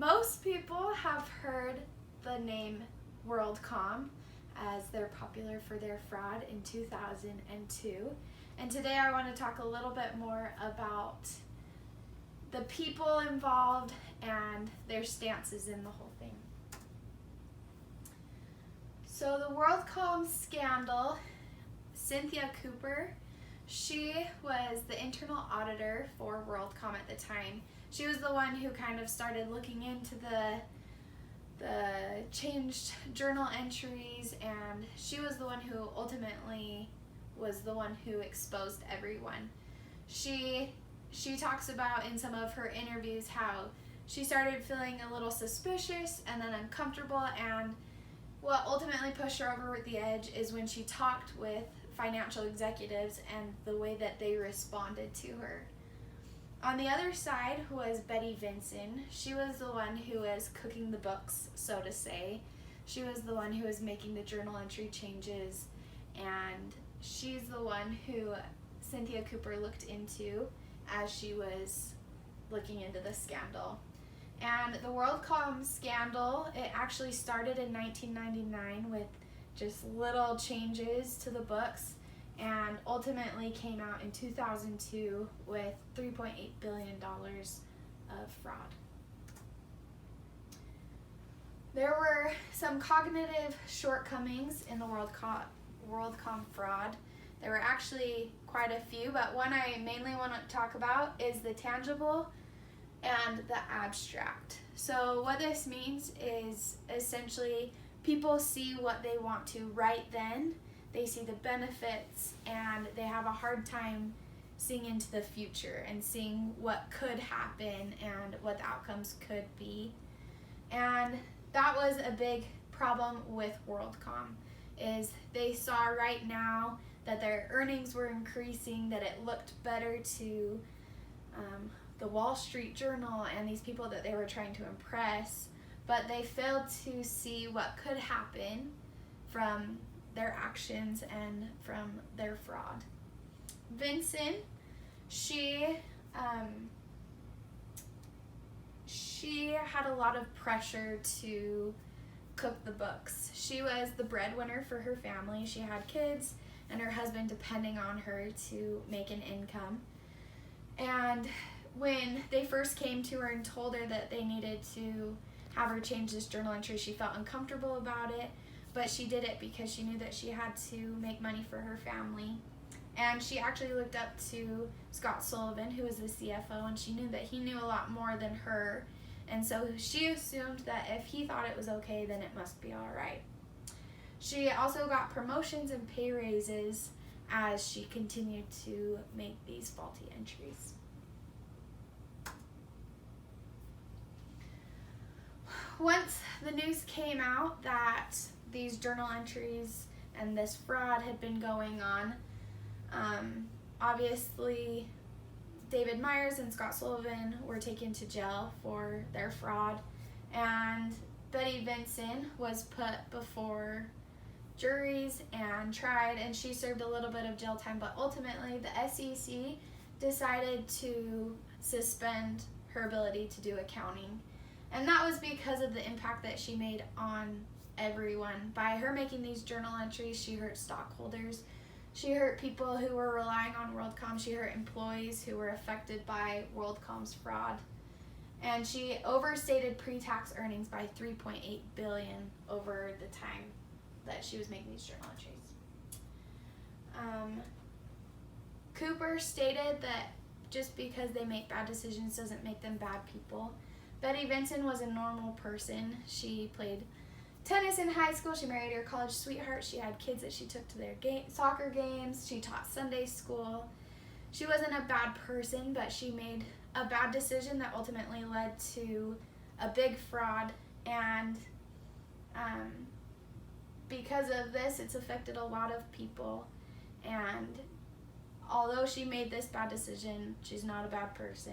Most people have heard the name WorldCom, as they're popular for their fraud in 2002. And today I want to talk a little bit more about the people involved and their stances in the whole thing. So the WorldCom scandal, Cynthia Cooper, she was the internal auditor for WorldCom at the time. She was the one who kind of started looking into the changed journal entries, and she was the one who ultimately was the one who exposed everyone. She talks about in some of her interviews how she started feeling a little suspicious and then uncomfortable, and what ultimately pushed her over the edge is when she talked with financial executives and the way that they responded to her. On the other side was Betty Vinson. She was the one who was cooking the books, so to say. She was the one who was making the journal entry changes, and she's the one who Cynthia Cooper looked into as she was looking into the scandal. And the WorldCom scandal, it actually started in 1999 with just little changes to the books, and ultimately came out in 2002 with $3.8 billion of fraud. There were some cognitive shortcomings in the WorldCom fraud. There were actually quite a few, but one I mainly want to talk about is the tangible and the abstract. So what this means is essentially people see what they want to right then. They see the benefits, and they have a hard time seeing into the future and seeing what could happen and what the outcomes could be. And that was a big problem with WorldCom, is they saw right now that their earnings were increasing, that it looked better to the Wall Street Journal and these people that they were trying to impress, but they failed to see what could happen from their actions and from their fraud. Vinson, she had a lot of pressure to cook the books. She was the breadwinner for her family. She had kids and her husband depending on her to make an income. And when they first came to her and told her that they needed to have her change this journal entry, she felt uncomfortable about it, but she did it because she knew that she had to make money for her family. And she actually looked up to Scott Sullivan, who was the CFO, and she knew that he knew a lot more than her, and so she assumed that if he thought it was okay, then it must be all right. She also got promotions and pay raises as she continued to make these faulty entries. Once the news came out that these journal entries and this fraud had been going on, obviously David Myers and Scott Sullivan were taken to jail for their fraud, and Betty Vinson was put before juries and tried, and she served a little bit of jail time, but ultimately the SEC decided to suspend her ability to do accounting. And that was because of the impact that she made on everyone. By her making these journal entries, she hurt stockholders. She hurt people who were relying on WorldCom. She hurt employees who were affected by WorldCom's fraud. And she overstated pre-tax earnings by $3.8 billion over the time that she was making these journal entries. Cooper stated that just because they make bad decisions doesn't make them bad people. Betty Vinson was a normal person. She played tennis in high school. She married her college sweetheart. She had kids that she took to their soccer games. She taught Sunday school. She wasn't a bad person, but she made a bad decision that ultimately led to a big fraud. And because of this, it's affected a lot of people. And although she made this bad decision, she's not a bad person.